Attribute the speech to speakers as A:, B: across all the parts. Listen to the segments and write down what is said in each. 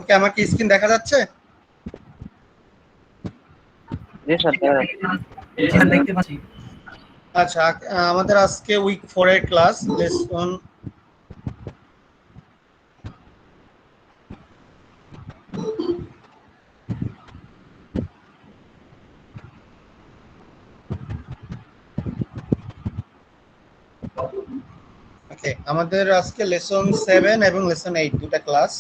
A: ওকে, আমার কি স্ক্রিন দেখা যাচ্ছে?
B: জি স্যার, দেখা
C: স্যার দেখতে পাচ্ছি।
A: আচ্ছা, আমাদের আজকে উইক 4 এর ক্লাস লেসন ওকে, আমাদের আজকে লেসন 7 এবং লেসন 8 দুটো ক্লাস।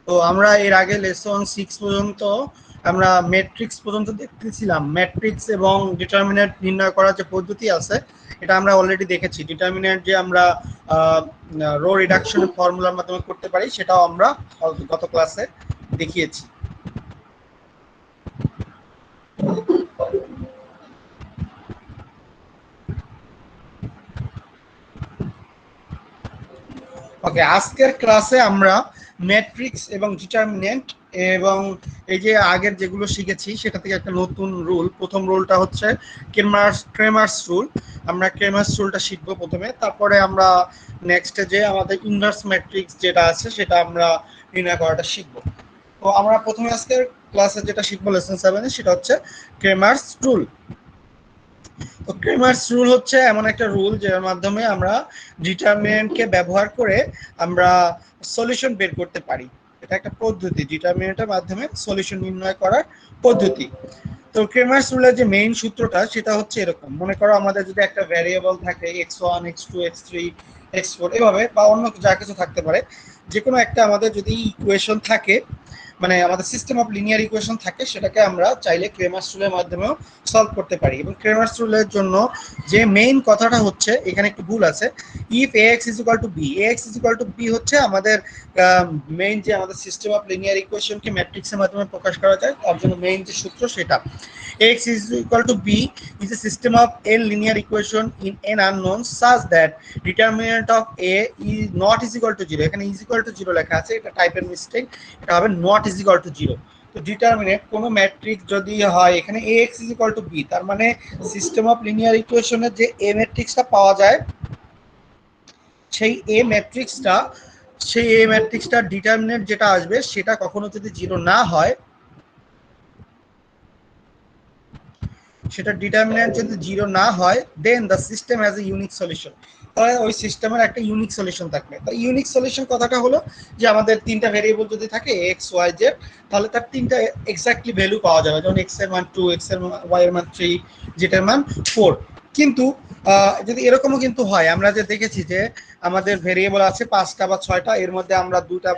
A: তো আমরা এর আগে লেসন 6 পর্যন্ত আমরা ম্যাট্রিক্স পর্যন্ত দেখতেছিলাম। ম্যাট্রিক্স এবং ডিটারমিনেন্ট নির্ণয় করার যে পদ্ধতি আছে এটা আমরা অলরেডি দেখেছি। ডিটারমিনেন্ট যে আমরা রো রিডাকশন ফর্মুলার মাধ্যমে করতে পারি সেটাও আমরা গত ক্লাসে দেখিয়েছি। ওকে, আজকের ক্লাসে আমরা ম্যাট্রিক্স এবং ডিটারমিনেন্ট এবং এই যে আগের যেগুলো শিখেছি সেটা থেকে একটা নতুন রুল, প্রথম রুলটা হচ্ছে ক্রেমার্স রুল। আমরা ক্রেমার্স রুলটা শিখবো প্রথমে, তারপরে আমরা নেক্সটে যে আমাদের ইনভার্স ম্যাট্রিক্স যেটা আছে সেটা আমরা নির্ণয় করাটা শিখবো। তো আমরা প্রথমে আজকের ক্লাসে যেটা শিখবো লেসন 7 সেটা হচ্ছে ক্রেমার্স রুল। তো ক্রেমার্স রুল হচ্ছে এমন একটা রুল যার মাধ্যমে আমরা ডিটারমিনেন্টকে ব্যবহার করে আমরা সলিউশন বের করতে পারি। এটা একটা পদ্ধতি, ডিটারমিনেন্টের মাধ্যমে সলিউশন নির্ণয় করার পদ্ধতি। তো ক্রেমার্স রুলের যে মেইন সূত্রটা সেটা হচ্ছে এরকম, মনে করো আমাদের যদি একটা ভ্যারিয়েবল থাকে x1 x2 x3 x4 এভাবে বা অন্য যা কিছু থাকতে পারে, যে কোনো একটা আমাদের যদি ইকুয়েশন থাকে, মানে আমাদের সিস্টেম অফ লিনিয়ার ইকুয়েশন থাকে, সেটাকে আমরা চাইলে ক্রেমার্স রুলের মাধ্যমেও সলভ করতে পারি। এবং ক্রেমার্স রুলের জন্য যে মেইন কথাটা হচ্ছে, এখানে একটু ভুল আছে, if ax is equal to b, ax is equal to b হচ্ছে আমাদের মেইন যে আমাদের সিস্টেম অফ লিনিয়ার ইকুয়েশনকে ম্যাট্রিক্সের মাধ্যমে প্রকাশ করা যায় তার জন্য মেইন যে সূত্র সেটা ax is equal to b is a system of n linear equation in n unknowns such that determinant of a is not is equal to 0, এখানে is equal to 0 লেখা আছে, এটা টাইপের মিস্টেক, এটা হবে not is equal to 0। তো determinant কোনো matrix যদি হয় এখানে ax is equal to b, তার মানে সিস্টেম অফ লিনিয়ার ইকুয়েশনের যে a ম্যাট্রিক্সটা পাওয়া যায় সেই এ ম্যাট্রিক্সটা, সেই এ ম্যাট্রিক্সটার ডিটারমিনেন্ট যেটা আসবে সেটা কখনো যদি 0 না হয়, সেটা ডিটারমিনেন্ট যদি 0 না হয়, then the system has a unique solution. তাহলে ওই সিস্টেমের একটা ইউনিক সলিউশন থাকবে। তো ইউনিক সলিউশন কথাটা হলো যে আমাদের তিনটা ভেরিয়েবল যদি থাকে এক্স ওয়াই জেড, তাহলে তার তিনটা এক্স্যাক্টলি ভ্যালু পাওয়া যাবে, যেমন এক্স এর মান 2, এক্স এর ওয়াই এর মান 3, জেড এর মান 4। কিন্তু যদি এরকমও কিন্তু হয়, আমরা যে দেখেছি যে আমাদের ভেরিয়েবল আছে 5টা বা 6টা, এর মধ্যে আমরা দুটা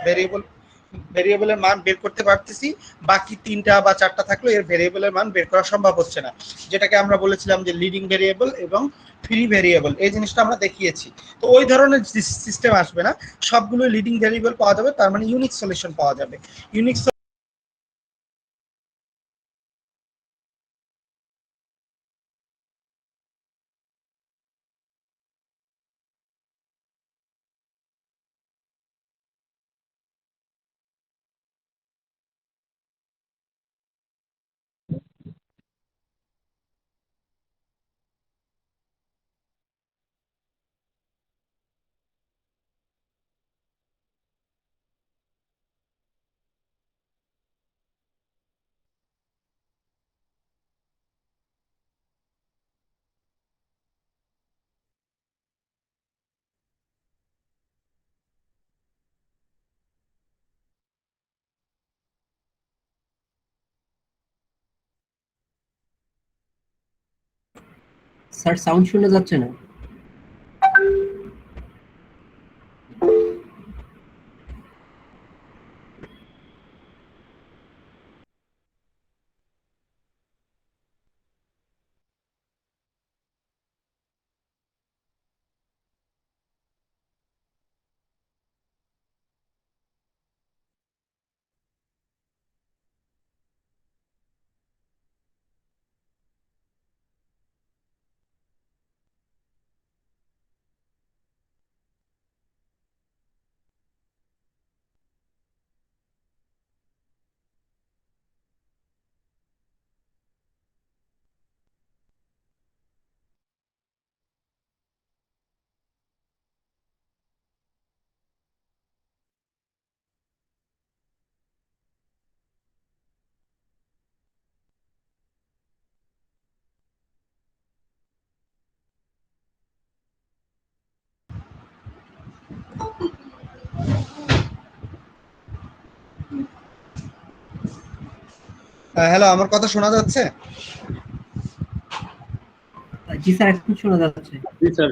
A: ভেরিয়েবলের মান বের করতে পারতেছি, বাকি 3টা বা 4টা থাকলে এর ভেরিয়েবলের মান বের করা সম্ভব হচ্ছে না, যেটাকে আমরা বলেছিলাম যে লিডিং ভেরিয়েবল এবং ফ্রি ভেরিয়েবল, এই জিনিসটা আমরা দেখিয়েছি। তো ওই ধরনের সিস্টেম আসবে না, সবগুলো লিডিং ভেরিয়েবল পাওয়া যাবে, তার মানে ইউনিক সলিউশন পাওয়া যাবে। ইউনিক
C: স্যার সাউন্ড শোনা যাচ্ছে না।
A: হ্যালো, আমার কথা শোনা যাচ্ছে?
C: জি স্যার, এখন শোনা যাচ্ছে।
D: জি স্যার।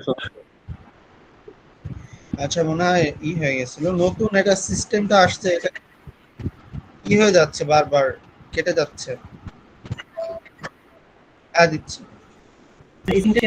A: আচ্ছা, মনে হয় হয়ে গেছিল, নতুন এটা সিস্টেমটা আসছে, এটা হয়ে যাচ্ছে, বারবার কেটে যাচ্ছে। দিচ্ছি।
C: এই সিমটা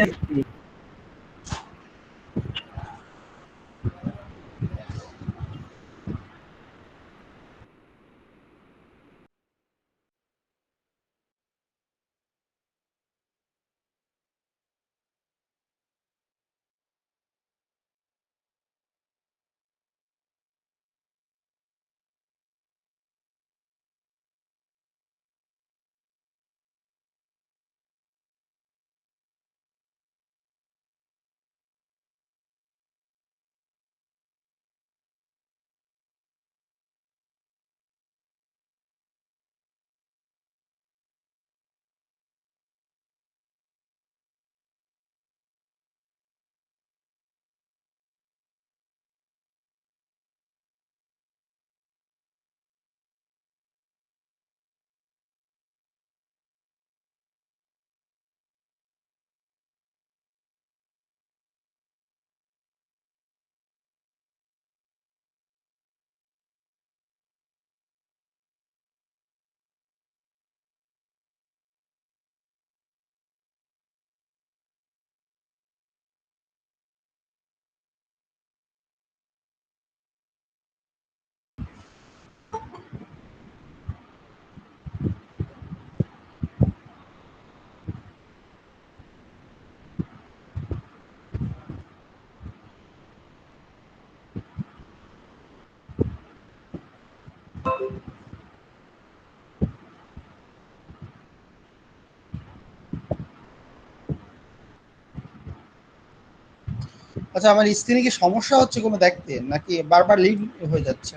A: আচ্ছা, আমার স্ক্রিনে কি সমস্যা হচ্ছে কোনো দেখতে, নাকি বারবার লিভ হয়ে যাচ্ছে?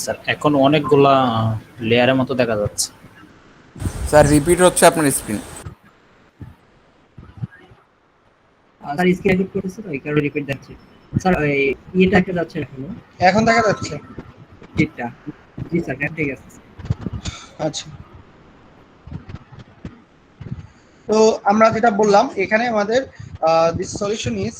E: স্যার এখন অনেকগুলা লেয়ারের মতো দেখা যাচ্ছে।
F: স্যার রিপিট হচ্ছে আপনার স্ক্রিন।
C: স্যার স্ক্রিন রিপিট করতেছে তো, এই কারণে রিপিট যাচ্ছে। স্যার ইয়েটা একটা যাচ্ছে এখনো।
A: এখন দেখা যাচ্ছে?
C: যেটা জি স্যার, ঠিক আছে।
A: আচ্ছা, তো আমরা যেটা বললাম, এখানে আমাদের দিস সলিউশন ইজ,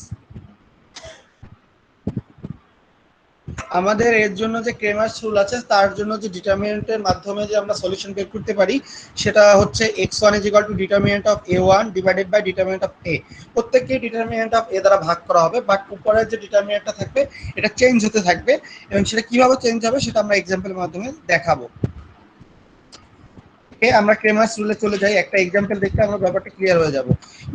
A: আমাদের এর জন্য যে ক্রেমার্স রুল আছে, তার জন্য যে ডিটারমিনেন্টের মাধ্যমে যে আমরা সলিউশন বের করতে পারি, সেটা হচ্ছে x1 = determinant of a1 divided by determinant of a। প্রত্যেককে ডিটারমিনেন্ট অফ a দ্বারা ভাগ করা হবে, বাট উপরের যে ডিটারমিনেন্টটা থাকবে এটা চেঞ্জ হতে থাকবে, এবং সেটা কিভাবে চেঞ্জ হবে সেটা আমরা এক্সাম্পলের মাধ্যমে দেখাবো। আমরা ক্রেমার্স রুলে চলে যাই, একটা এক্সাম্পল দেখতে আমরা ব্যাপারটা ক্লিয়ার হয়ে যাব।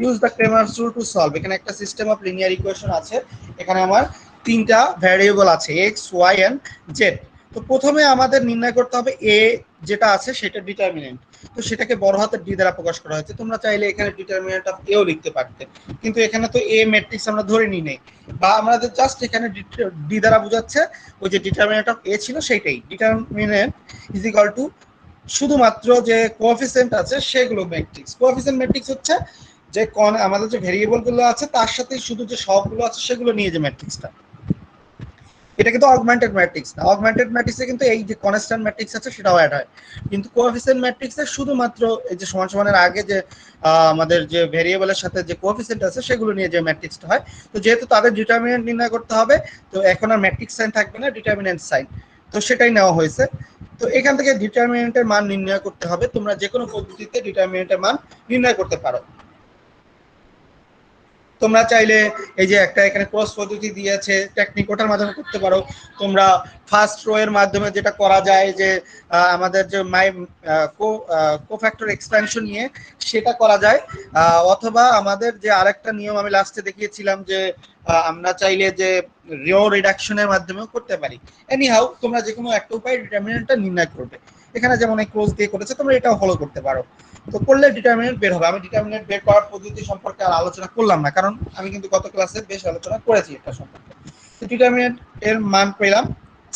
A: Use the Cramer's rule to solve. এখানে একটা সিস্টেম অফ লিনিয়ার ইকুয়েশন আছে, এখানে আমার তিনটা ভ্যারিয়েবল আছে, এক্স, ওয়াই এন্ড জেড। তো প্রথমে আমাদের নির্ণয় করতে হবে এ যেটা আছে সেটা ডিটারমিনেন্ট, তো সেটাকে বড় হাতের ডি দ্বারা প্রকাশ করা হয়েছে। তোমরা চাইলে এখানে ডিটারমিনেন্ট অফ এও লিখতে পারতে, কিন্তু এখানে তো এ ম্যাট্রিক্স আমরা ধরে নিই নাই, বা আমাদের জাস্ট এখানে ডি দ্বারা বোঝাচ্ছে ওই যে ডিটারমিনেন্ট অফ এ ছিল সেইটাই। ডিটারমিনেন্ট ইজ ইকুয়াল টু শুধুমাত্র যে কোএফিসিয়েন্ট আছে সেগুলো ম্যাট্রিক্স। কোএফিসিয়েন্ট ম্যাট্রিক্স হচ্ছে যে আমাদের যে ভেরিয়েবল গুলো আছে তার সাথে শুধু যে সবগুলো আছে সেগুলো নিয়ে যে ম্যাট্রিক্সটা, এটা কিন্তু অগমেন্টেড ম্যাট্রিক্স না। অগমেন্টেড ম্যাট্রিক্সে কিন্তু এই যে কনস্ট্যান্ট ম্যাট্রিক্স আছে সেটাও অ্যাড হয়, কিন্তু কোএফিসিয়েন্ট ম্যাট্রিক্সে শুধুমাত্র এই যে সমান সমানের আগে যে আমাদের যে ভেরিয়েবলের সাথে যে কোএফিসিয়েন্ট আছে সেগুলো নিয়ে যে ম্যাট্রিক্সটা হয়। তো যেহেতু তাদের ডিটারমিনেন্ট নির্ণয় করতে হবে, তো এখন আর ম্যাট্রিক্স সাইন থাকবে না, ডিটারমিনেন্ট সাইন, তো সেটাই নেওয়া হয়েছে। তো এখান থেকে ডিটারমিনেন্টের মান নির্ণয় করতে হবে। তোমরা যে কোনো পদ্ধতিতে ডিটারমিনেন্টের মান নির্ণয় করতে পারো। তোমরা চাইলে এই যে একটা এখানে ক্রস পদ্ধতি দিয়েছে টেকনিক, ওটার মাধ্যমে করতে পারো। তোমরা ফার্স্ট রো এর মাধ্যমে যেটা করা যায় যে আমাদের যে কোফ্যাক্টর এক্সপ্যানশন নিয়ে সেটা করা যায়, অথবা আমাদের যে আরেকটা নিয়ম আমি লাস্টে দেখিয়েছিলাম যে আমরা চাইলে যে রো রিডাকশনের মাধ্যমেও করতে পারি। এনিহাউ তোমরা যে কোনো একটা উপায়ে ডিটারমিনেন্টটা নির্ণয় করবে। এখানে যেমন এই ক্রস দিয়ে করেছে, তোমরা এটাও ফলো করতে পারো। তো করলে ডিটারমিনেন্ট বের হবে। আমি ডিটারমিনেন্ট বের করার পদ্ধতি সম্পর্কে আর আলোচনা করলাম না, কারণ আমি কিন্তু গত ক্লাসে বেশ আলোচনা করেছি এটা সম্পর্কে। তো ডিটারমিনেন্ট এর মান পেলাম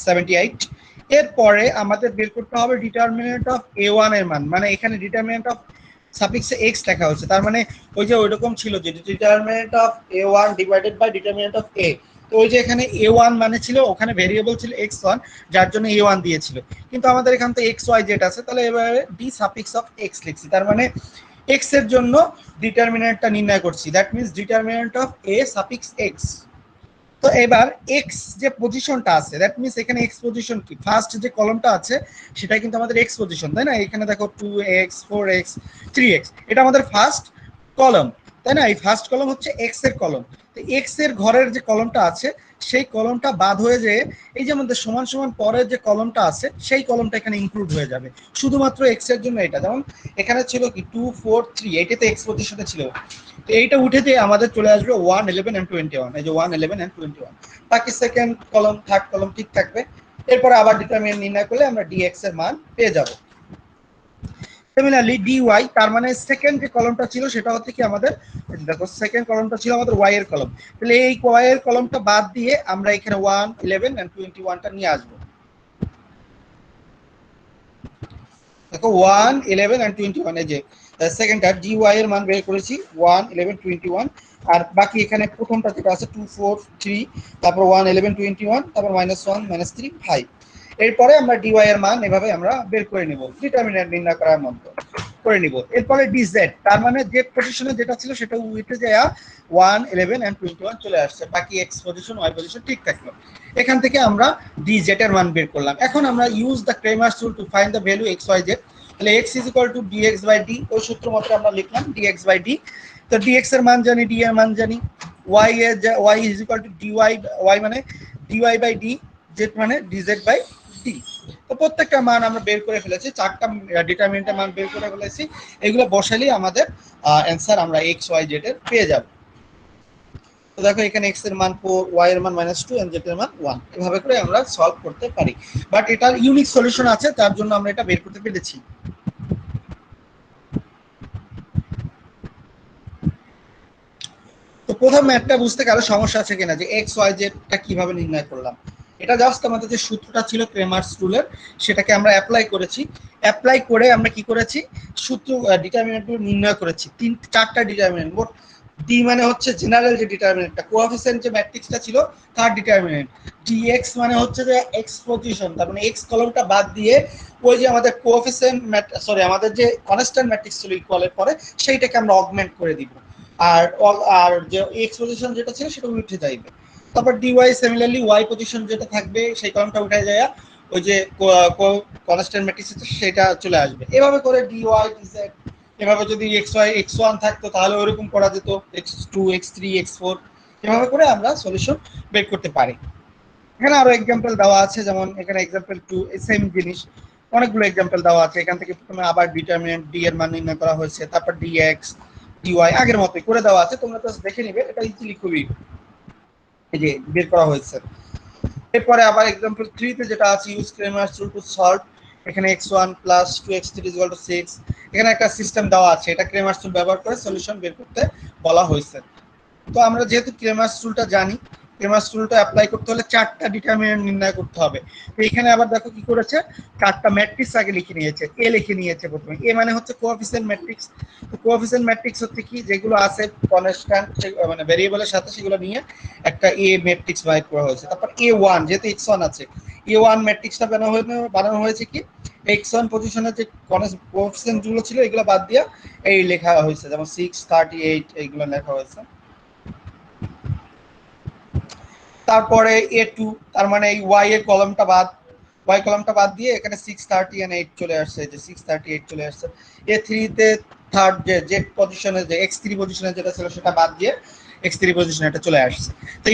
A: 78। এরপরে আমাদের বের করতে হবে ডিটারমিনেন্ট অফ a1 এর মান, মানে এখানে ডিটারমিনেন্ট অফ সাফিক্সে x লেখা হয়েছে, তার মানে ওই যে ওইরকম ছিল যে determinant of a1 divided by determinant of a। তো ওই যে এখানে a1 মানে ছিল, ওখানে ভেরিয়েবল ছিল x1, যার জন্য a1 দিয়েছিল। কিন্তু আমাদের এখানে তো xy z আছে, তাহলে এবারে d সাফিক্স অফ x লিখছি, তার মানে x এর জন্য ডিটারমিনেন্টটা নির্ণয় করছি, that means determinant of a suffix x। তো এবার এক্স যে পজিশনটা আছে, দ্যাট মিনস এখানে এক্স পজিশন কি, ফার্স্ট যে কলমটা আছে সেটাই কিন্তু আমাদের এক্স পজিশন, তাই না? এখানে দেখো 2x 4x 3x, এটা আমাদের ফার্স্ট কলম, তাই না? এই ফার্স্ট কলম হচ্ছে এক্স এর কলম। তো এক্স এর ঘরের যে কলমটা আছে সেই কলমটা বাদ হয়ে যেয়ে এই যে আমাদের সমান সমান পরের যে কলমটা আছে সেই কলমটা এখানে ইনক্লুড হয়ে যাবে, শুধুমাত্র এক্স এর জন্য এটা। যেমন এখানে ছিল কি 2 4 3, এটাতে এক্স পজিশনে ছিল, তো এইটা উঠে দিয়ে আমাদের চলে আসবে 1 11 and 21, এই যে 1 11 and 21। বাকি সেকেন্ড কলম থার্ড কলম ঠিক থাকবে। এরপরে আবার ডিটারমিনেন্ট নির্ণয় করলে আমরা dx এর মান পেয়ে যাব। সিমিলারলি dy, তার মানে সেকেন্ড যে কলমটা ছিল সেটা হচ্ছে কি আমাদের, দেখো সেকেন্ড কলমটা ছিল আমাদের y এর কলম, তাহলে এই y এর কলমটা বাদ দিয়ে আমরা এখানে 1 11 and 21টা নিয়ে আসবো। দেখো 1 11 and 21, এই যে সেকেন্ডটা dy এর মান বের করেছি 1 11 21, আর বাকি এখানে প্রথমটা যেটা আছে 2 4 3, তারপর 1 11 21, তারপর -1 -3 5। এরপরে আমরা dy এর মান এভাবে আমরা বের করে নিব, ডিটারমিনেন্ট নির্ণয় করার মতো করে নিব। এরপরে dz, তার মানে যে পজিশনে যেটা ছিল সেটা উঠে যায় 1 11 and 21 চলে আসছে, বাকি x পজিশন y পজিশন ঠিক থাকলো। এখান থেকে আমরা dz এর মান বের করলাম। এখন আমরা use the Cramer's rule to find the value x y z, তাহলে x is equal to dx by d, ওই সূত্র মতে আমরা লিখলাম dx by d। তো dx এর মান জানি, d এর মান জানি, y is equal to dy, y মানে dy by d, z মানে dz by d। তো প্রত্যেকটা মান আমরা বের করে ফেলেছি, চারটা ডিটারমিনেন্টের মান বের করে ফেলেছি, এগুলো বসালেই আমাদের অ্যানসার আমরা x y z এর পেয়ে যাব। তো দেখো এখানে x এর মান 4, y এর মান -2 and z এর মান 1, এভাবে করে আমরা সলভ করতে পারি। বাট এটার ইউনিক সলিউশন আছে, তার জন্য আমরা এটা বের করতে পেরেছি। তো প্রথম ম্যাথটা বুঝতে কারো সমস্যা আছে কিনা, যে এক্স ওয়াই জেডটা কিভাবে নির্ণয় করলাম? এটা জাস্ট আমাদের যে সূত্রটা ছিল ক্রেমার্স রুলের, সেটাকে আমরা অ্যাপ্লাই করেছি। অ্যাপ্লাই করে আমরা কি করেছি, সূত্র ডিটারমিনেন্টগুলো নির্ণয় করেছি, চারটা ডিটারমিনেন্ট। মোট ডি মানে হচ্ছে জেনারেল যে ডিটারমিনেন্টটা, কোএফিসিয়েন্ট যে ম্যাট্রিক্সটা ছিল তার ডিটারমিনেন্ট। ডিএক্স মানে হচ্ছে যে এক্স পজিশন, তার মানে এক্স কলমটা বাদ দিয়ে ওই যে আমাদের কোএফিসিয়েন্ট আমাদের যে কনস্ট্যান্ট ম্যাট্রিক্স ছিল ইকুয়ালের পরে, সেইটাকে আমরা অগমেন্ট করে দিব। আর আর যে এক্স পজিশন যেটা ছিল সেটা উঠে যাইবে। তারপর ডিওয়াই সিমিলারলি ওয়াই পজিশন যেটা থাকবে সেই কলমটা উঠে যায়, ওই যে কনস্ট্যান্ট ম্যাট্রিক্স সেটা চলে আসবে। এভাবে করে ডিওয়াই ডিজেড, এভাবে যদি এক্স ওয়াই এক্স ওয়ান থাকতো তাহলে ওরকম করা যেত, x2 x3 x4, এভাবে করে আমরা সলিউশন বের করতে পারি। এখানে আরো এক্সাম্পল দেওয়া আছে, যেমন এখানে এক্সাম্পল 2, সেম জিনিস অনেকগুলো এক্সাম্পল দেওয়া আছে। এখান থেকে প্রথমে আবার ডিটারমিনেন্ট ডি এর মান নির্ণয় করা হয়েছে, তারপর ডিএক্স ডিওয়াই আগের মতোই করে দেওয়া আছে, তোমরা তো দেখে নিবে, এটা ইজিলি খুবই এই যে বের করা হয়েছে। এরপরে আবার এক্সাম্পল 3 তে যেটা আছে, use Cramer's rule to solve, এখানে x1 + 2x3 = 6, এখানে একটা সিস্টেম দেওয়া আছে, এটা ক্রেমার্স রুল ব্যবহার করে সলিউশন বের করতে বলা হয়েছে। তো আমরা যেহেতু ক্রেমার্স রুলটা জানি, ক্রেমার্স রুলটা অ্যাপ্লাই করতে হলে চারটা ডিটারমিনেন্ট নির্ণয় করতে হবে। তো এখানে আবার দেখো কি করেছে, চারটা ম্যাট্রিক্স আগে লিখে নিয়েছে, এ লিখে নিয়েছে প্রথমে। এ মানে হচ্ছে কোএফিসিয়েন্ট ম্যাট্রিক্স। তো কোএফিসিয়েন্ট ম্যাট্রিক্স হচ্ছে কি, যেগুলো আছে কনস্ট্যান্ট মানে ভেরিয়েবলের সাথে, সেগুলো নিয়ে একটা এ ম্যাট্রিক্স বাইর করা হয়েছে। তারপর a1, যেহেতু x1 আছে, a1 ম্যাট্রিক্সটা বানানো হয়েছে কি, x1 পজিশনের যে কোএফিসিয়েন্ট গুলো ছিল এগুলো বাদ দিয়ে এই লেখা হয়েছে, যেমন 6 38 এইগুলো লেখা হয়েছে। তারপরে a2, তার মানে এই y এর কলমটা বাদ দিয়ে এখানে 6 30 and 8 চলে আসছে, যে 6 38 চলে আসছে। a3 তে থার্ড যে জেড পজিশনে, যে x3 পজিশনে যেটা ছিল সেটা বাদ দিয়ে x3 পজিশনে এটা চলে আসছে। তো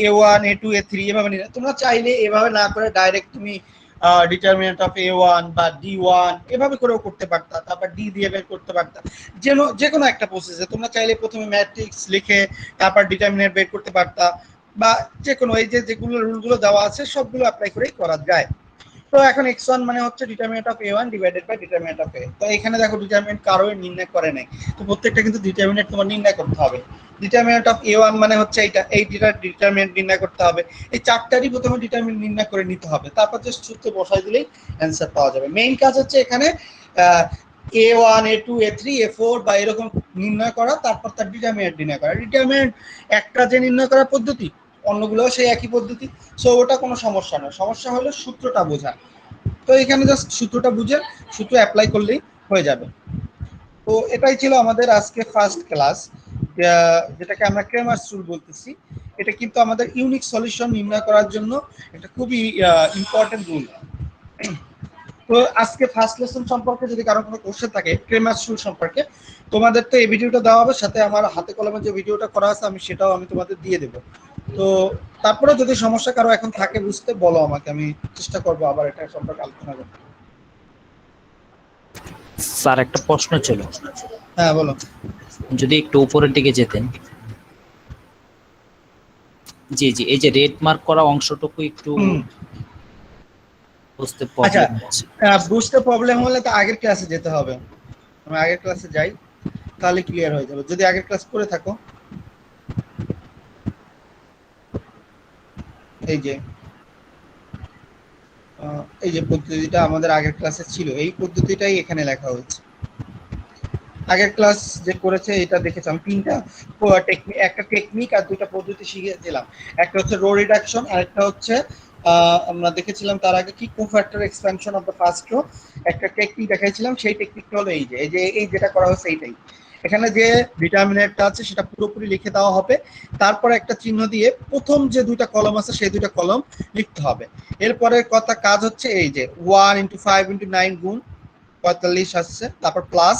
A: a1 a2 a3 এভাবে নিলে, তোমরা চাইলে এভাবে না করে ডাইরেক্ট তুমি ডিটারমিনেন্ট অফ a1 বা d1 এভাবে করেও করতে পারতা, তারপর d দিয়ে বের করতে পারতা। যে কোনো একটা প্রসেসে তোমরা চাইলে প্রথমে ম্যাট্রিক্স লিখে তারপর ডিটারমিনেন্ট বের করতে পারতা, বা যে কোনো এই যে যেগুলো রুলগুলো দেওয়া আছে সবগুলো অ্যাপ্লাই করেই করা যায়। তো এখন x1 মানে হচ্ছে determinant of a1 divided by determinant of a। তো এখানে দেখো ডিটারমিনেন্ট কারোই নির্ণয় করে নাই, তো প্রত্যেকটা কিন্তু ডিটারমিনেন্ট তোমার নির্ণয় করতে হবে। ডিটারমিনেন্ট অফ a1 মানে হচ্ছে এইটা, এই ডিটারমিনেন্ট নির্ণয় করতে হবে। এই চারটারই প্রথমে ডিটারমিনেন্ট নির্ণয় করে নিতে হবে, তারপর যে সূত্রে বসাই দিলেই অ্যান্সার পাওয়া যাবে। মেইন কাজ হচ্ছে এখানে a1 a2 a3 a4 বা এরকম নির্ণয় করা, তারপর তার ডিটারমিনেন্ট নির্ণয় করা। ডিটারমিনেন্ট একটা যে নির্ণয় করার পদ্ধতি, অন্যগুলোও সেই একই পদ্ধতি। সো ওটা কোনো সমস্যা নয়, সমস্যা হলো সূত্রটা বোঝা। তো এখানে জাস্ট সূত্রটা বুঝে সূত্র অ্যাপ্লাই করলেই হয়ে যাবে। তো এটাই ছিল আমাদের আজকে ফার্স্ট ক্লাস, যেটাকে আমরা ক্রেমার্স রুল বলতেছি। এটা কিন্তু আমাদের ইউনিক সলিউশন নির্ণয় করার জন্য একটা খুবই ইম্পর্টেন্ট রুল। তো আজকে ফার্স্ট লেসন সম্পর্কে যদি কারো কোনো কোশ্চেন থাকে ক্রেমার্স রুল সম্পর্কে, তোমাদের তো এই ভিডিওটা দেওয়া হবে, সাথে আমার হাতে কলমে যে ভিডিওটা করা আছে আমি সেটাও তোমাদের দিয়ে দেবো। তো তারপরে যদি সমস্যা কারো এখন থাকে বুঝতে, বলো আমাকে, আমি চেষ্টা করবো আবার এটা সম্পর্কে আলোচনা করতে।
E: স্যার একটা প্রশ্ন ছিল,
A: হ্যাঁ বলো।
E: যদি একটু উপরের দিকে যেতেন। জি জি, এই যে রেড মার্ক করা অংশটুকু একটু বুঝতে প্রবলেম হচ্ছে।
A: বুঝতে প্রবলেম হলে তো আগের ক্লাসে যেতে হবে, আমি আগের ক্লাসে যাই তাহলে ক্লিয়ার হয়ে যাবে, যদি আগের ক্লাস করে থাকো। এই যে পদ্ধতিটা আমাদের আগের ক্লাসে ছিল, এই পদ্ধতিটাই এখানে লেখা হয়েছে। আগের ক্লাস যে করেছে এটা দেখেছি আমি, তিনটা টেকনিক, একটা টেকনিক আর দুইটা পদ্ধতি শিখিয়েছিলাম। একটা হচ্ছে রো রিডাকশন, আর একটা হচ্ছে আমরা দেখেছিলাম তার আগে কি cofactor expansion of the first row. একটা টেকনিক দেখাইছিলাম, সেই টেকনিকটা হলো এই যে এই যেটা করা হচ্ছে এইটাই। এখানে যে ডিটারমিনেন্টটা আছে সেটা পুরোপুরি লিখে দেওয়া হবে, তারপরে একটা চিহ্ন দিয়ে প্রথম যে দুইটা কলম আছে সেই দুইটা কলম লিখতে হবে। এরপরে কথা কাজ হচ্ছে এই যে 1 × 5 × 9 গুণ 45 আসছে, তারপর প্লাস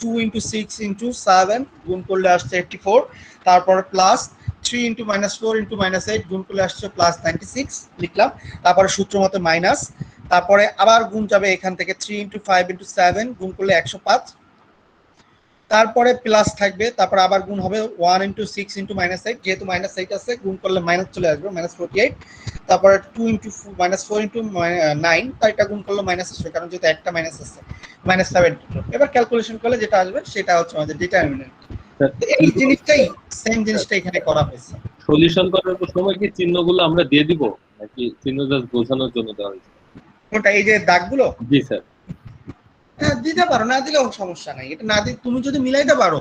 A: 2 × 6 × 7 গুণ করলে আসছে 84, তারপর প্লাস 3 × -4 × -8 গুণ করলে আসছে প্লাস 96 লিখলাম, তারপরে সূত্র মতো মাইনাস, তারপরে আবার গুণ যাবে এখান থেকে 3 × 5 × 7 গুণ করলে 105, তারপরে প্লাস থাকবে, তারপর আবার গুণ হবে 1 × 6 × -8, যেহেতু -8 আছে গুণ করলে মাইনাস চলে আসবে -48, তারপরে 2 × -4 × 9, তাই এটা গুণ করলে মাইনাস আসবে কারণ যেহেতু একটা মাইনাস আছে -72। এবার ক্যালকুলেশন করলে যেটা আসবে সেটা হচ্ছে আমাদের ডিটারমিনেন্ট। এই জিনিসটাই সেম জিনিসটা এখানে করা হয়েছে।
D: সলিউশন করার সময় কি চিহ্নগুলো আমরা দিয়ে দিব নাকি চিহ্ন জাস্ট বোঝানোর জন্য দেওয়া হয়েছে?
A: কোনটা, এই যে দাগগুলো?
D: জি স্যার।
A: হ্যাঁ দিতে পারো, না দিলেও সমস্যা নাই। এটা না দিয়ে তুমি যদি মিলাইতে পারো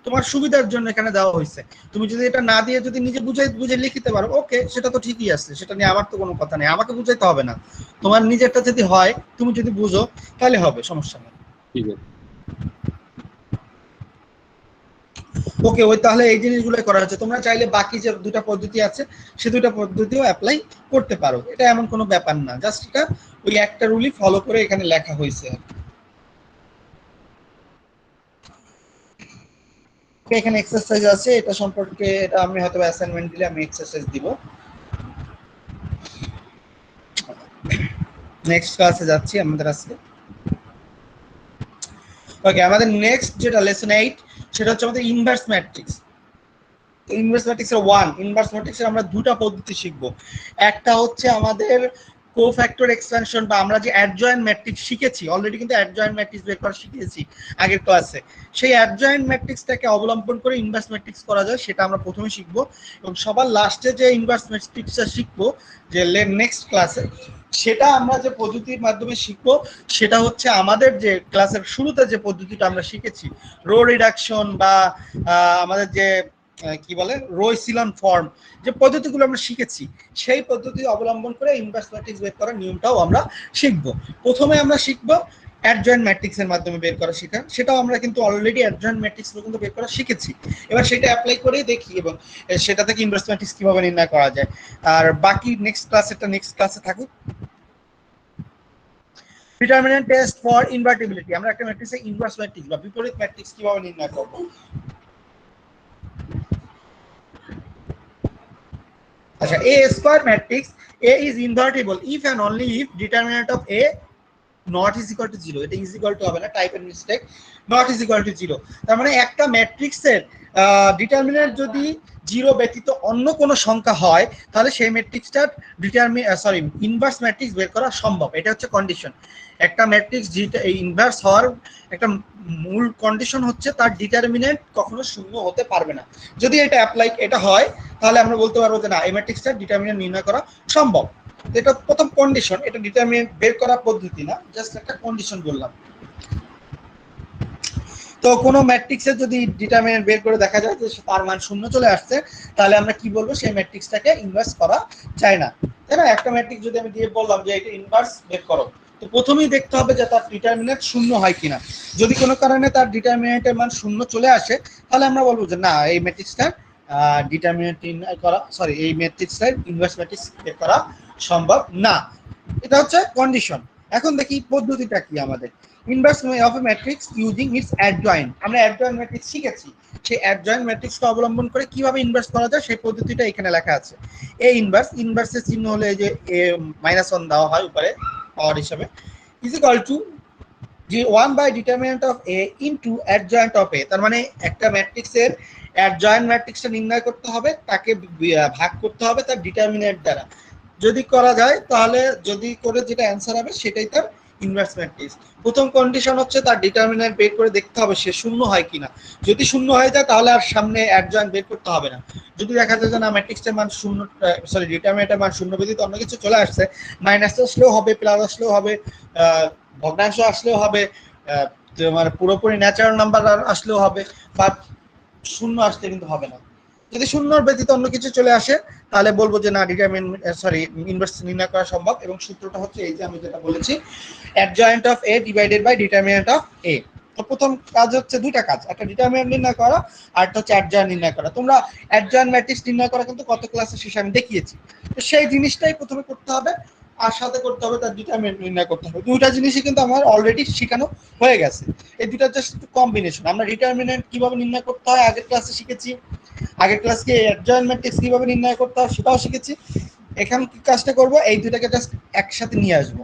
A: তোমার সুবিধার জন্য এখানে দেওয়া হয়েছে। তুমি যদি এটা না দিয়ে যদি নিজে বুঝে লিখিতে পারো ওকে, সেটা তো ঠিকই আছে, সেটা নিয়ে আমার তো কোনো কথা নেই, আমাকে বুঝাইতে হবে না। তোমার নিজেরটা যদি হয়, তুমি যদি বুঝো তাহলে হবে, সমস্যা নেই।
D: ঠিক আছে
A: ওকে, ওই তাহলে এই জিনিসগুলোই করা হচ্ছে। তোমরা চাইলে বাকি যে দুটা পদ্ধতি আছে সে দুটা পদ্ধতিও অ্যাপ্লাই করতে পারো, এটা এমন কোনো ব্যাপার না, জাস্ট এটা ওই একটা রুলই ফলো করে এখানে লেখা হয়েছে। এখানে এক্সারসাইজ আছে, এটা সম্পর্কে এটা আমি হয়তো অ্যাসাইনমেন্ট দিলে আমি এক্সারসাইজ দিব। নেক্সট ক্লাসে যাচ্ছি আমাদের আজকে। ওকে, আমাদের নেক্সট যেটা লেসন 8 সেটা হচ্ছে আমাদের ইনভার্স ম্যাট্রিক্স। ইনভার্স ম্যাট্রিক্সের ইনভার্স ম্যাট্রিক্সের আমরা দুটো পদ্ধতি শিখবো। একটা হচ্ছে আমাদের কোফ্যাক্টর এক্সপ্যানশন, বা আমরা যে অ্যাডজয়েন্ট ম্যাট্রিক্স শিখেছি অলরেডি, কিন্তু অ্যাডজয়েন্ট ম্যাট্রিক্স বের করা শিখেছি আগের ক্লাসে। সেই অ্যাডজয়েন্ট ম্যাট্রিক্সটাকে অবলম্বন করে ইনভার্স ম্যাট্রিক্স করা যায় সেটা আমরা প্রথমে শিখবো, এবং সবার লাস্টে যে ইনভার্স ম্যাট্রিক্সটা শিখবো যে নেক্সট ক্লাসে, সেটা আমরা যে পদ্ধতির মাধ্যমে শিখবো সেটা হচ্ছে আমাদের যে ক্লাসের শুরুতে যে পদ্ধতিটা আমরা শিখেছি রো রিডাকশন, বা আমাদের যে কি বলে রো এসিলন ফর্ম, যে পদ্ধতিগুলো আমরা শিখেছি সেই পদ্ধতি অবলম্বন করে ইনভার্স ম্যাট্রিক্স বের করার নিয়মটাও আমরা শিখবো। প্রথমে আমরা শিখবো অ্যাডজয়েন্ট ম্যাট্রিক্সের মাধ্যমে বের করা শেখা, সেটাও আমরা কিন্তু অলরেডি অ্যাডজয়েন্ট ম্যাট্রিক্স পর্যন্ত বের করা শিখেছি। এবার সেটা অ্যাপ্লাই করেই দেখি এবং সেটা থেকে ইনভার্স ম্যাট্রিক্স কিভাবে নির্ণয় করা যায়। আর বাকি নেক্সট ক্লাসে থাকুক। ডিটারমিনেন্ট টেস্ট ফর ইনভার্টিবিলিটি, আমরা একটা ম্যাট্রিক্সে ইনভার্স ম্যাট্রিক্স বা বিপরীত ম্যাট্রিক্স কিভাবে নির্ণয় করব। আচ্ছা, A square matrix A is invertible if and only if determinant of A not is equal to 0. এটা is equal to হবে না, টাইপের mistake, not is equal to 0। তার মানে একটা ম্যাট্রিক্সের ডিটারমিনেন্ট যদি 0 ব্যতীত অন্য কোনো সংখ্যা হয় তাহলে সেই ম্যাট্রিক্সটার ইনভার্স ম্যাট্রিক্স বের করা সম্ভব। এটা হচ্ছে কন্ডিশন। একটা ম্যাট্রিক্স ইনভার্স হওয়ার একটা মূল কন্ডিশন হচ্ছে তার ডিটারমিনেন্ট কখনো শূন্য হতে পারবে না। যদি এটা হয় তাহলে আমরা বলতে পারবো যে না, এই ম্যাট্রিক্সটার ডিটারমিনেন্ট নির্ণয় করা সম্ভব। এটা প্রথম কন্ডিশন, এটা ডিটারমিনেন্ট বের করা পদ্ধতি না, জাস্ট একটা কন্ডিশন বললাম। তো কোনো ম্যাট্রিক্সের যদি ডিটারমিনেন্ট বের করে দেখা যায় যে তার মান শূন্য চলে আসছে, তাহলে আমরা কি বলবো, সেই ম্যাট্রিক্সটাকে ইনভার্স করা যায় না, তাই না? একটা ম্যাট্রিক্স যদি আমি দিয়ে বললাম যে এটা ইনভার্স বের করো, তো প্রথমেই দেখতে হবে যে তার ডিটারমিনেন্ট শূন্য হয় কিনা। যদি কোনো কারণে তার ডিটারমিনেন্টের মান শূন্য চলে আসে, তাহলে আমরা বলবো যে না, এই ম্যাট্রিক্সটার ডিটারমিনেন্ট নির্ণয় করা, সরি, এই ম্যাট্রিক্সটার ইনভার্স ম্যাট্রিক্স বের করা সম্ভব না। এটা হচ্ছে কন্ডিশন। এখন দেখি পদ্ধতিটা কি আমাদের। Inverse of A matrix using it's adjoint. আমরা অ্যাডজয়েন্ট ম্যাট্রিক্স শিখেছি, সেই অ্যাডজয়েন্ট ম্যাট্রিক্সকে অবলম্বন করে কিভাবে ইনভার্স করা যায় সেই পদ্ধতিটা এখানে লেখা আছে। এ ইনভার্স, ইনভার্সের চিহ্ন হলো এই যে -1 দেওয়া হয় উপরে পাওয়ার হিসাবে, ইজ ইকুয়াল টু যে 1/ডিটারমিনেন্ট of A into adjoint of A. তার মানে একটা ম্যাট্রিক্সের অ্যাডজয়েন্ট ম্যাট্রিক্সটা নির্ণয় করতে হবে, তাকে ভাগ করতে হবে তার ডিটারমিনেন্ট দ্বারা। যদি করা যায় তাহলে, যদি করে যেটা অ্যান্সার হবে সেটাই তার ইনভার্স ম্যাট্রিক্স। প্রথম কন্ডিশন হচ্ছে তার ডিটারমিনেন্ট বের করে দেখতে হবে সে শূন্য হয় কিনা। যদি শূন্য হয়ে যায় তাহলে আর সামনে অ্যাডজয়েন্ট বের করতে হবে না। যদি দেখা যায় যে না, ম্যাট্রিক্সের মান শূন্য, সরি, ডিটারমিনেন্টের মান শূন্য ব্যতীত অন্য কিছু চলে আসছে, মাইনাস আসলেও হবে, প্লাস আসলেও হবে, ভগ্নাংশ আসলেও হবে, তোমার পুরোপুরি ন্যাচারাল নাম্বার আসলেও হবে, বাট শূন্য আসলে কিন্তু হবে না। যদি শূন্যর ব্যতীত অন্য কিছু চলে আসে তাহলে বলবো যে না, ইনভার্স নির্ণয় করা সম্ভব। এবং সূত্রটা হচ্ছে এই যে আমি যেটা বলেছি, adjoint of A divided by determinant of A. তো প্রথম কাজ হচ্ছে দুইটা কাজ, একটা ডিটারমিনেন্ট নির্ণয় করা আর একটা হচ্ছে অ্যাডজয়েন্ট নির্ণয় করা। তোমরা অ্যাডজয়েন্ট ম্যাট্রিক্স নির্ণয় করা কিন্তু কত ক্লাসে শেষে আমি দেখিয়েছি। তো সেই জিনিসটাই প্রথমে করতে হবে, আর সাথে করতে হবে তার ডিটারমিনেন্ট নির্ণয় করতে হবে। দুইটা জিনিসই কিন্তু আমার অলরেডি শেখানো হয়ে গেছে। এই দুইটা জাস্ট কম্বিনেশন। আমরা ডিটারমিনেন্ট কিভাবে নির্ণয় করতে হয় আগের ক্লাসে শিখেছি, আগের ক্লাসকে অ্যাডজয়েন্ট ম্যাট্রিক্স কিভাবে নির্ণয় করতে হয় সেটাও শিখেছি। এখানে কি কাজটা করব, এই দুটাকে জাস্ট একসাথে নিয়ে আসবো।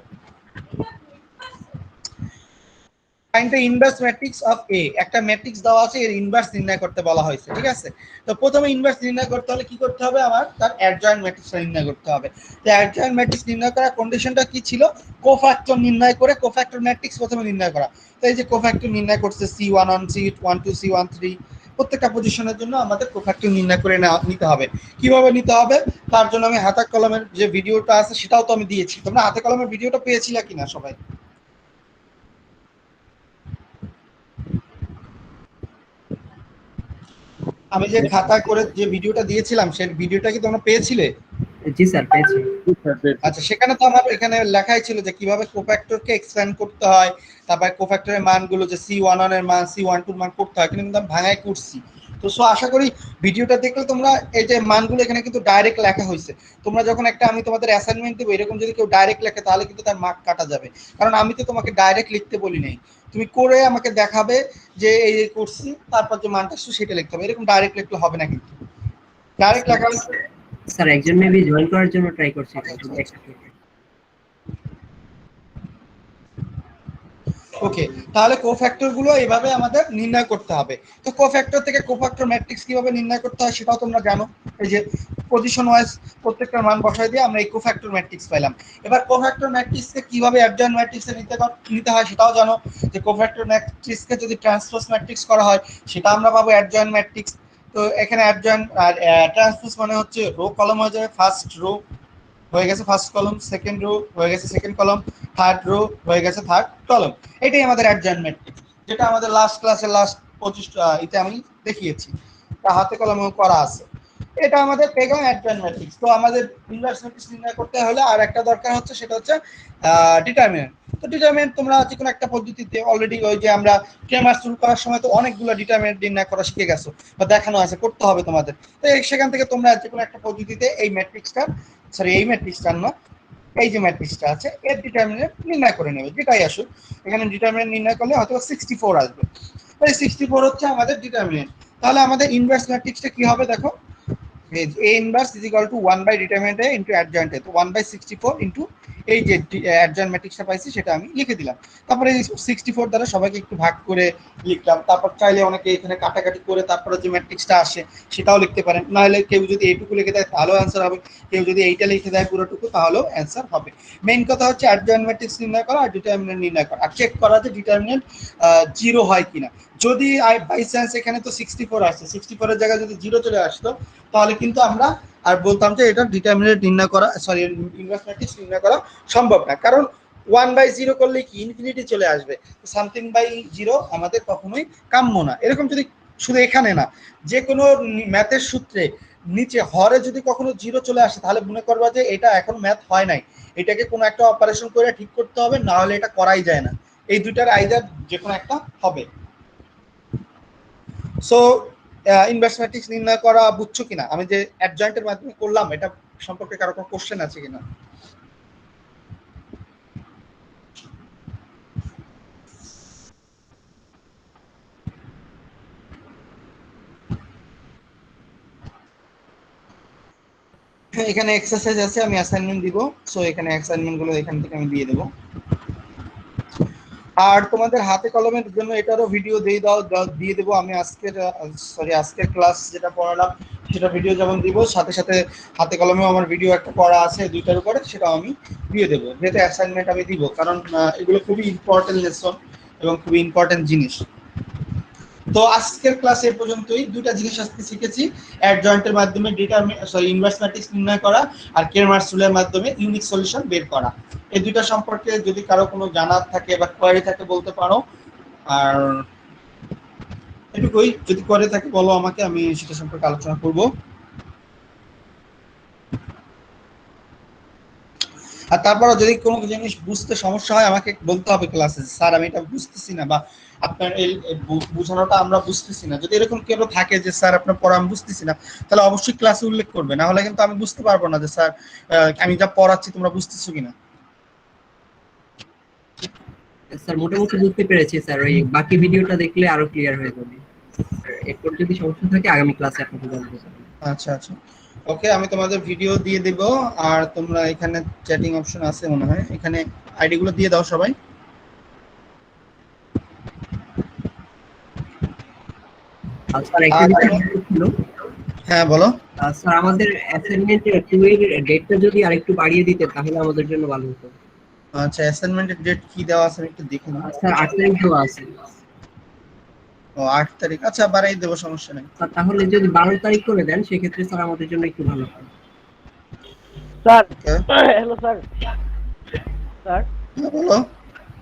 A: Find the inverse matrix of A. একটা ম্যাট্রিক্স দেওয়া আছে, এর ইনভার্স নির্ণয় করতে বলা হয়েছে, ঠিক আছে? তো প্রথমে ইনভার্স নির্ণয় করতে হলে কি করতে হবে, আমার তার অ্যাডজয়েন্ট ম্যাট্রিক্সটা নির্ণয় করতে হবে। তো অ্যাডজয়েন্ট ম্যাট্রিক্স নির্ণয় করার কন্ডিশনটা কি ছিল, কোফ্যাক্টর নির্ণয় করে কোফ্যাক্টর ম্যাট্রিক্স প্রথমে নির্ণয় করা। তো এই যে কোফ্যাক্টর নির্ণয় করছে C11 C12 C13, প্রত্যেকটা পজিশনের জন্য আমাদের কোফ্যাক্টর নির্ণয় করে নিতে হবে। কিভাবে নিতে হবে তার জন্য আমি হাতে কলমের যে ভিডিওটা আছে সেটাও তো আমি দিয়েছি। তোমরা হাতে কলমের ভিডিওটা পেয়েছিলে কিনা সবাই? আমি যে খাতা করে যে ভিডিওটা দিয়েছিলাম সেই ভিডিওটা কি তোমরা পেয়েছিলে?
C: জি স্যার, পেয়েছি।
A: আচ্ছা, সেখানে তো আমার এখানে লেখাই ছিল যে কিভাবে কোফ্যাক্টরকে এক্সপ্যান্ড করতে হয়, তারপর কোফ্যাক্টরের মানগুলো যে C11 এর মান C12 এর মান করতে হয়, কিন্তু আমি ভাঙায় করছি। তো সো আশা করি ভিডিওটা দেখলে তোমরা এই যে মানগুলো এখানে কিন্তু ডাইরেক্ট লেখা হয়েছে। তোমরা যখন একটা, আমি তোমাদের অ্যাসাইনমেন্ট দেবো, এরকম যদি কেউ ডাইরেক্ট লেখে তাহলে কিন্তু তার মার্ক কাটা যাবে। কারণ আমি তো তোমাকে ডাইরেক্ট লিখতে বলি নাই, তুমি করে আমাকে দেখাবে যে এই করছি, তারপর যে মানটা আসছে সেটা লিখতে হবে। এরকম ডাইরেক্ট লিখলে হবে না, কিন্তু ডাইরেক্ট লেখা
C: স্যার একজন মেবি জয়েন করার জন্য ট্রাই করছে।
A: ওকে, তাহলে কোফ্যাক্টর গুলো এইভাবে আমাদের নির্ণয় করতে হবে। তো কোফ্যাক্টর থেকে কোফ্যাক্টর ম্যাট্রিক্স কিভাবে নির্ণয় করতে হয় সেটাও তোমরা জানো। এই যে পজিশন ওয়াইজ প্রত্যেকটার মান বসাই দিয়ে আমরা এই কোফ্যাক্টর ম্যাট্রিক্স পেলাম। এবার কোফ্যাক্টর ম্যাট্রিক্সকে কিভাবে অ্যাডজয়েন্ট ম্যাট্রিক্সে নিতে হয় সেটাও জানো, যে কোফ্যাক্টর ম্যাট্রিক্সকে যদি ট্রান্সপোজ ম্যাট্রিক্স করা হয় সেটা আমরা পাবো অ্যাডজয়েন্ট ম্যাট্রিক্স। তো এখানে অ্যাডজয়েন্ট আর ট্রান্সপোজ মানে হচ্ছে রো কলম হয়ে যাবে, ফার্স্ট রো হয়ে গেছে ফার্স্ট কলম, সেকেন্ড রো হয়ে গেছে সেকেন্ড কলম, থার্ড রো হয়ে গেছে থার্ড কলম। এটাই আমাদের অ্যাডজয়েন্ট ম্যাট্রিক্স, যেটা আমাদের লাস্ট ক্লাসে লাস্ট 25 এতে আমি দেখিয়েছি, তা হাতে কলমেও করা আছে। এটা আমাদের পেগাম অ্যাডজয়েন্ট ম্যাট্রিক্স। তো আমাদের ইনভার্স ম্যাট্রিক্স নির্ণয় করতে হলে আর একটা দরকার হচ্ছে, সেটা হচ্ছে ডিটারমিনেন্ট। তো ডিটারমিনেন্ট তোমরা যে কোনো একটা পদ্ধতিতে অলরেডি, ওই যে আমরা ক্রেমার্স রুল করার সময় তো অনেকগুলো ডিটারমিনেন্ট নির্ণয় করা শিখে গেছো বা দেখানো আছে, করতে হবে তোমাদের। তো সেখান থেকে তোমরা যে কোনো একটা পদ্ধতিতে এই ম্যাট্রিক্সটা, সরি এই ম্যাট্রিক্সটা না, এই যে ম্যাট্রিক্সটা আছে এর ডিটারমিনেন্ট নির্ণয় করে নেবে, যেটাই আসুক। এখানে ডিটারমিনেন্ট নির্ণয় করলে হয়তো 64 আসবে। এই 64 হচ্ছে আমাদের ডিটারমিনেন্ট। তাহলে আমাদের ইনভার্স ম্যাট্রিক্সটা কি হবে দেখো, A inverse is equal to 1/determinant A into adjoint A। তো 1/64 into এই যে adjoint ম্যাট্রিক্সটা পাইছি সেটা আমি লিখে দিলাম। তারপরে এই 64 দ্বারা সবাইকে একটু ভাগ করে লিখলাম। তারপর চাইলে অনেকে এখানে কাটাকাটি করে তারপরে যে ম্যাট্রিক্সটা আসে সেটাও লিখতে পারেন। নাহলে কেউ যদি এইটুকু লিখে দেয় তাহলেও অ্যান্সার হবে, কেউ যদি এইটা লিখে দেয় পুরোটুকু তাহলেও অ্যান্সার হবে। মেইন কথা হচ্ছে adjoint ম্যাট্রিক্স নির্ণয় করা আর ডিটারমিনেন্ট নির্ণয় করা, আর চেক করা যে ডিটারমিনেন্ট 0 হয় কিনা। যদি বাই চান্স এখানে তো 64 আসছে, 64 এর জায়গায় যদি 0 চলে আসতো তাহলে কিন্তু আমরা আর বলতাম যে এটা ডিটারমিনেন্ট নির্ণয় করা, সরি ইনভার্স ম্যাট্রিক্স নির্ণয় করা সম্ভব না। কারণ 1/0 করলে কি ইনফিনিটি চলে আসবে, সামথিং বাই 0 আমাদের কখনোই কাম্য না। এরকম যদি শুধু এখানে না, যে কোনো ম্যাথের সূত্রে নিচে হরে যদি কখনো 0 চলে আসে তাহলে মনে করবা যে এটা এখন ম্যাথ হয় নাই, এটাকে কোনো একটা অপারেশন করে ঠিক করতে হবে, না হলে এটা করাই যায় না। এই দুইটার আইদার যে কোনো একটা হবে। সো ইনভার্স ম্যাট্রিক্স নির্ণয় করা বুঝছো কিনা? আমি যে অ্যাডজয়েন্টের মাধ্যমে করলাম, এটা সম্পর্কে কারো কোনো কোশ্চেন আছে কিনা? এখানে এক্সারসাইজ আছে, আমি অ্যাসাইনমেন্ট দিব। সো এখানে অ্যাসাইনমেন্ট গুলো এখান থেকে আমি দিয়ে দেবো। আর তোমাদের হাতে কলমের জন্য এটারও ভিডিও দিয়ে দেবো আমি। আজকের ক্লাস যেটা পড়ালাম সেটা ভিডিও যেমন দিব, সাথে সাথে হাতে কলমেও আমার ভিডিও একটা করা আছে দুইটার উপরে, সেটাও আমি দিয়ে দেবো, যেহেতু অ্যাসাইনমেন্ট আমি দিব, কারণ এগুলো খুবই ইম্পর্টেন্ট লেসন এবং খুবই ইম্পর্টেন্ট জিনিস। তো আজকের ক্লাস এ পর্যন্তই। দুইটা জিনিস আজকে শিখেছি, অ্যাডজয়েন্টের মাধ্যমে ইনভার্স ম্যাট্রিক্স নির্ণয় করা আর কেরমার্স রুলের মাধ্যমে ইউনিক সলিউশন বের করা। এই দুইটা সম্পর্কে যদি কারো কোনো জানার থাকে বা কোয়ারি থাকে বলতে পারো। আর এটুকুই, যদি কোয়ারি থাকে বলো আমাকে, আমি সেটা সম্পর্কে আলোচনা করব। আর তারপরে যদি কোনো জিনিস বুঝতে সমস্যা হয় আমাকে বলতে হবে ক্লাসে, স্যার আমি এটা বুঝতেছি না, বা আপনার এই বোঝানোটা আমরা বুঝতেছি না। যদি এরকম কেউ থাকে যে স্যার আপনার পড়া আমি বুঝতেছি না, তাহলে অবশ্যই ক্লাসে উল্লেখ করবে, না হলে কিন্তু আমি বুঝতে পারবো না যে স্যার আমি যা পড়াচ্ছি তোমরা বুঝতেছো কিনা।
C: স্যার মোটামুটি বুঝতে পেরেছি স্যার, ওই বাকি ভিডিওটা দেখলে আরো ক্লিয়ার হয়ে যাবে। এরপর যদি সমস্যা থাকে আগামী ক্লাসে আপনাকে জানাবো।
A: আচ্ছা আচ্ছা, ওকে, আমি তোমাদের ভিডিও দিয়ে দেব। আর তোমরা এখানে চ্যাটিং অপশন আছে মনে হয়, এখানে আইডি গুলো দিয়ে দাও সবাই।
C: স্যার একটা বিষয় ছিল,
A: হ্যাঁ বলো।
C: স্যার আমাদের অ্যাসাইনমেন্ট 2 এর ডেটটা যদি আরেকটু বাড়িয়ে দিতে তাহলে আমাদের জন্য ভালো হতো।
A: আচ্ছা, অ্যাসাইনমেন্টের ডেট কি দেওয়া আছে আমি একটু দেখে নিই।
C: স্যার 8 তারিখ দেওয়া আছে।
A: ও 8 তারিখ, আচ্ছা বাড়াই দেবো, সমস্যা নেই।
C: স্যার তাহলে যদি 12 তারিখ করে দেন সেক্ষেত্রে স্যার আমাদের জন্য একটু ভালো হয়।
B: Sir
A: okay,
B: hello sir. Sir
A: হ্যাঁ বলো।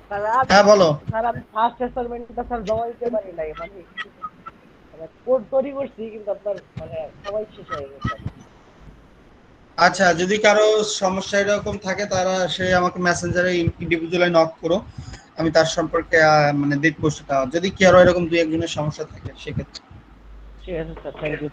B: স্যার
A: হ্যাঁ বলো।
B: স্যার আমি ফার্স্ট অ্যাসাইনমেন্টটা স্যার জমা দিতে পারি নাই, মানে কোড তৈরি করছি কিন্তু আপনার মানে সবাই শেষ হয়ে গেছে।
A: আচ্ছা, যদি কারো সমস্যা এরকম থাকে তারা সে আমাকে মেসেঞ্জারে ইন্ডিভিজুয়ালি নক করো, আমি তার সম্পর্কে মানে দেখবো সেটা, যদি কি আরো এরকম দুই একজনের সমস্যা থাকে সেক্ষেত্রে।
B: ঠিক আছে স্যার, থ্যাংক ইউ।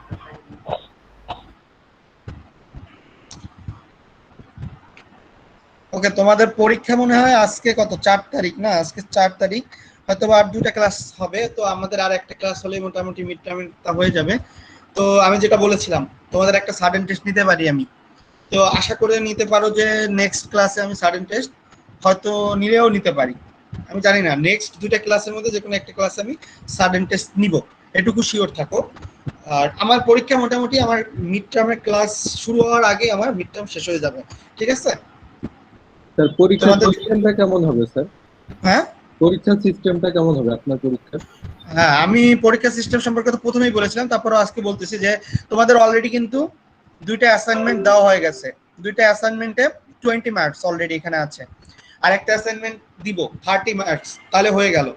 A: ওকে, তোমাদের পরীক্ষা মনে হয় আজকে কত, 4 তারিখ না? আজকে 4 তারিখ, হয়তো আর দুইটা ক্লাস হবে, তো আমাদের আর একটা ক্লাস হলে মোটামুটি মিড টার্মটা হয়ে যাবে। তো আমি যেটা বলেছিলাম, তোমাদের একটা সাডেন টেস্ট নিতে পারি আমি। তো আশা করে নিতে পারো যে নেক্সট ক্লাসে আমি সাডেন টেস্ট হয়তো নিলেও নিতে পারি, আমি জানি না। নেক্সট দুইটা ক্লাসের মধ্যে যে কোনো একটা ক্লাসে আমি সাডেন টেস্ট নিব, এটুকু শিওর থাকো। আর আমার পরীক্ষা মোটামুটি আমার মিড টার্মের ক্লাস শুরু হওয়ার আগে আমার মিড টার্ম শেষ হয়ে যাবে, ঠিক আছে?
D: স্যার পরীক্ষার
A: তোমাদের-
D: সিস্টেমটা কেমন হবে স্যার?
A: হ্যাঁ
D: পরীক্ষার সিস্টেমটা কেমন হবে আপনার পরীক্ষার?
A: হ্যাঁ, আমি পরীক্ষা সিস্টেম সম্পর্কে তো প্রথমেই বলেছিলাম, তারপরে আজকে বলতেছি যে তোমাদের অলরেডি কিন্তু দুইটা অ্যাসাইনমেন্ট দেওয়া হয়ে গেছে। দুইটা অ্যাসাইনমেন্টে 20 মার্কস অলরেডি এখানে আছে, আর একটা অ্যাসাইনমেন্ট দিব 30 মার্কস, তাহলে হয়ে গেল।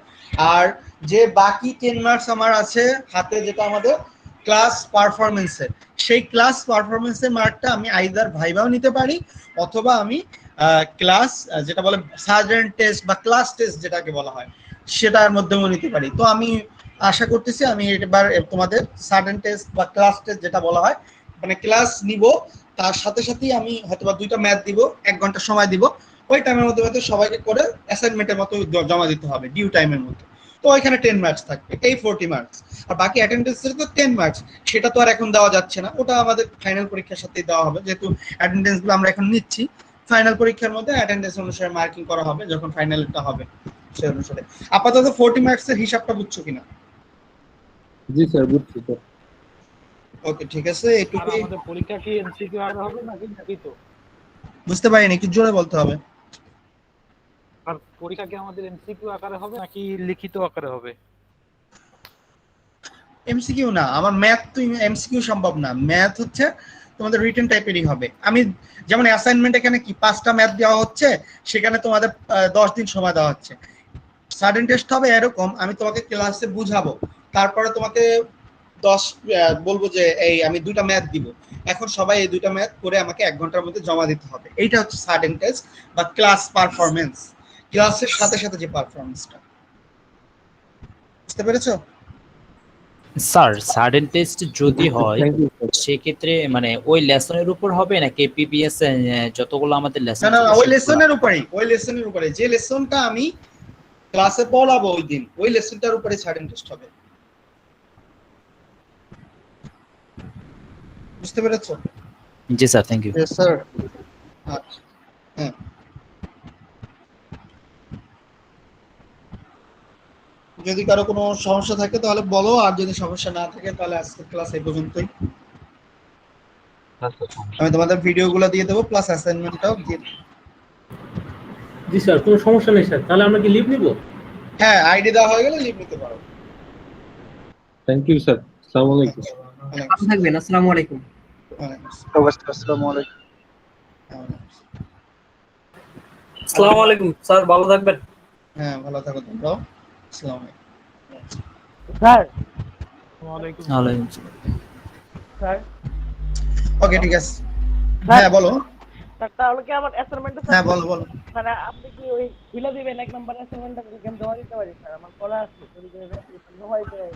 A: আর যে বাকি 10 মার্কস আমার আছে হাতে, যেটা আমাদের ক্লাস পারফরমেন্সের, সেই ক্লাস পারফরমেন্সের মার্কটা আমি আইদার ভাইভাও নিতে পারি, অথবা আমি ক্লাস যেটা বলে সার্জেন্ট টেস্ট বা ক্লাস টেস্ট যেটাকে বলা হয় সেটার মাধ্যমেও নিতে পারি। তো আমি আশা করতেছি আমি এবার তোমাদের সার্জেন্ট টেস্ট বা ক্লাস টেস্ট যেটা বলা হয়, মানে ক্লাস নিব, তার সাথে সাথেই আমি হয়তোবা দুইটা ম্যাথ দিব, 1 ঘন্টা সময় দিব, ওই টাইমের মধ্যে হয়তো সবাইকে করে অ্যাসাইনমেন্টের মতো জমা দিতে হবে ডিউ টাইমের মধ্যে। তো ওইখানে 10 মার্কস থাকবে, এই 40 মার্কস। আর বাকি অ্যাটেন্ডেন্সের তো 10 মার্কস, সেটা তো আর এখন দেওয়া যাচ্ছে না, ওটা আমাদের ফাইনাল পরীক্ষার সাথেই দেওয়া হবে, যেহেতু অ্যাটেন্ডেন্সগুলো আমরা এখন নিচ্ছি। ফাইনাল পরীক্ষার মধ্যে অ্যাটেন্ডেন্স অনুসারে মার্কিং করা হবে যখন ফাইনালটা হবে, সেই অনুসারে। আপাতত 40 মার্কসের হিসাবটা বুঝছো কিনা?
D: জি স্যার, বুঝছি স্যার।
A: ওকে, ঠিক আছে,
G: আর
A: এটুকুই।
G: আমাদের পরীক্ষা কি এমসিকিউ আকারে হবে নাকি লিখিত?
A: বুঝতে পারিনি, একটু জোরে বলতে হবে।
G: আর পরীক্ষা কি আমাদের এমসিকিউ আকারে হবে নাকি লিখিত আকারে হবে?
A: এমসিকিউ না, আমার ম্যাথ তো এমসিকিউ সম্ভব না। ম্যাথ হচ্ছে তোমাদের রিটেন টাইপেরই হবে। আমি যেমন অ্যাসাইনমেন্ট এখানে কি 5টা ম্যাথ দেওয়া হচ্ছে, সেখানে তোমাদের 10 দিন সময় দেওয়া হচ্ছে। সাডেন টেস্ট হবে এরকম, আমি তোমাকে ক্লাসে বুঝাবো, তারপরে তোমাকে বলবো যে এই আমি 2টা ম্যাথ দিব, এখন সবাই এই 2টা ম্যাথ করে আমাকে 1 ঘন্টার মধ্যে জমা দিতে হবে। এইটা হচ্ছে সাডেন টেস্ট বা ক্লাস পারফরমেন্স, ক্লাসের সাথে সাথে যে পারফরমেন্সটা। বুঝতে পেরেছো?
E: স্যার সাডেন টেস্ট যদি হয়
D: থ্যাংক ইউ স্যার।
E: সেক্ষেত্রে মানে ওই লেসনের উপর হবে নাকি পিপিএস যতগুলো আমাদের লেসন
A: না না, ওই লেসনের উপরে যে লেসনটা আমি ক্লাসে পড়াবো ওই দিন, ওই লেসনটার উপরে সাডেন টেস্ট হবে। বুঝতে পেরেছো?
E: জি sir, thank you.
A: Yes sir. আচ্ছা, হ্যাঁ। যদি কারো কোনো সমস্যা থাকে তাহলে বলো, আর যদি সমস্যা না থাকে তাহলে আজকের ক্লাস এই পর্যন্তই। আমি তোমাদের ভিডিওগুলো দিয়ে দেবো, প্লাস অ্যাসাইনমেন্টটাও দিয়ে দেবো।
H: জি স্যার, কোনো সমস্যা নেই স্যার, তাহলে আমরা কি লিভ নিব?
A: হ্যাঁ, আইডি দেওয়া হয়ে গেলে লিভ নিতে পারো।
D: Thank you sir. আসসালামু আলাইকুম।
C: ভালো থাকবেন, আসসালামু আলাইকুম।
A: আসসালামু আলাইকুম।
H: আসসালামু আলাইকুম স্যার, ভালো থাকবেন।
A: হ্যাঁ, ভালো থাকো তোমরাও। আসসালামু আলাইকুম।
B: স্যার
G: ওয়ালাইকুম
E: ওয়ালাইকুম
B: স্যার
A: ওকে, ঠিক আছে। হ্যাঁ বলো।
B: স্যার তাহলে কি আমার অ্যাসাইনমেন্টটা
A: হ্যাঁ বলো বলো।
B: স্যার আপনি কি ওই খুলে দিবেন 1 নম্বর অ্যাসাইনমেন্টটা কি আমি জমা দিতে পারি স্যার? আমার করা আছে জমা দিতে পারি।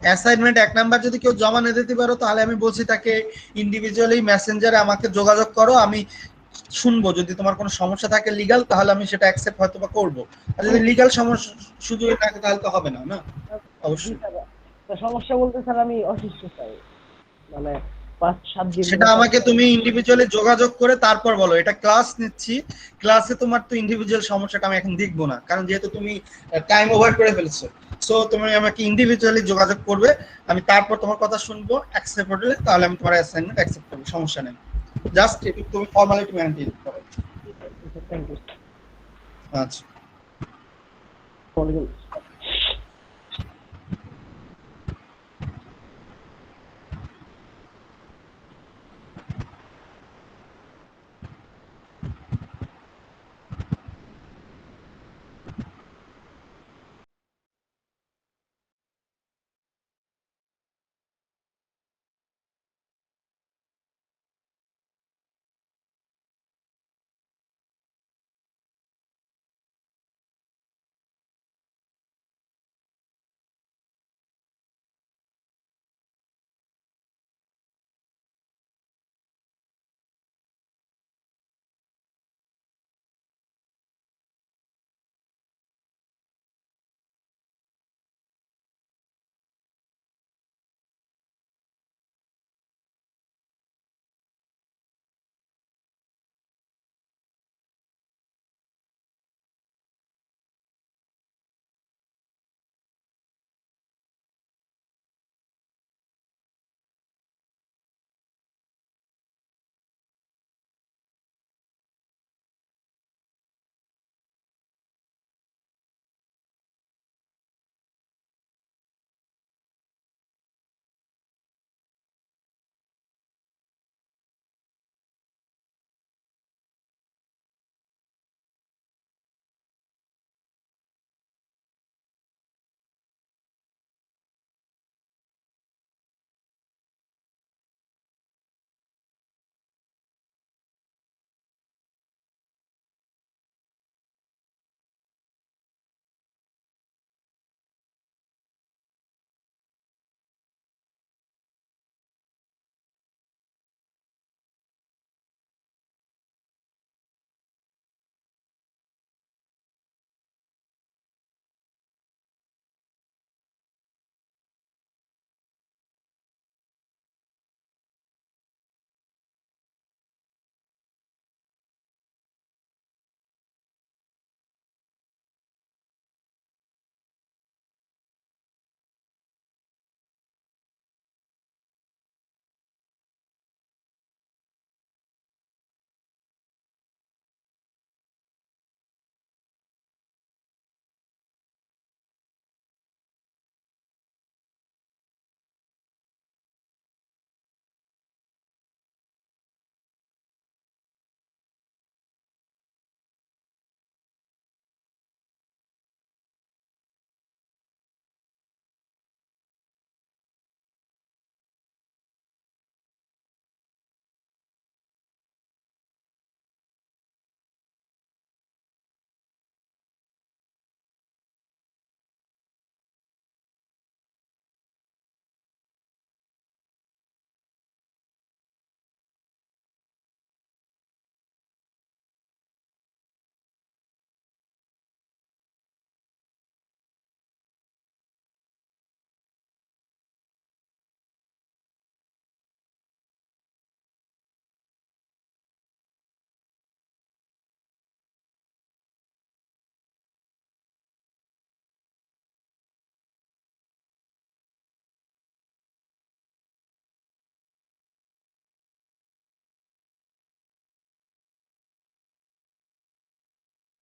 A: অ্যাসাইনমেন্ট 1 নাম্বার যদি কেউ জমা না দিতে পারো, তাহলে আমি বলছি তাকে ইন্ডিভিজুয়ালি মেসেঞ্জারে আমাকে যোগাযোগ করো, আমি শুনবো। যদি তোমার কোনো সমস্যা থাকে লিগ্যাল, তাহলে আমি সেটা অ্যাকসেপ্ট হয়তো বা করবো। আর যদি লিগ্যাল সমস্যা শুধু থাকে তাহলে তো হবে না, না? অবশ্যই।
B: তো সমস্যা বলতে স্যার আমি অসুস্থ স্যার, মানে 5-7 দিন
A: সেটা আমাকে তুমি ইন্ডিভিজুয়ালি যোগাযোগ করে তারপর বলো। এটা ক্লাস নিচ্ছি, ক্লাসে তোমার তো ইন্ডিভিজুয়াল সমস্যাটা আমি এখন দেখবো না, কারণ যেহেতু তুমি টাইম ওভার করে ফেলছো। সো তুমি আমাকে ইন্ডিভিজুয়ালি যোগাযোগ করবে, আমি তারপর তোমার কথা শুনবো, অ্যাকসেপ্ট হলে তাহলে আমি তোমার অ্যাসাইনমেন্ট অ্যাকসেপ্ট করবো, সমস্যা নেই। জাস্ট একটু তুমি ফর্মালিটি মেইনটেইন করো।
B: Thank you.
A: আচ্ছা।
B: ওয়ালাইকুম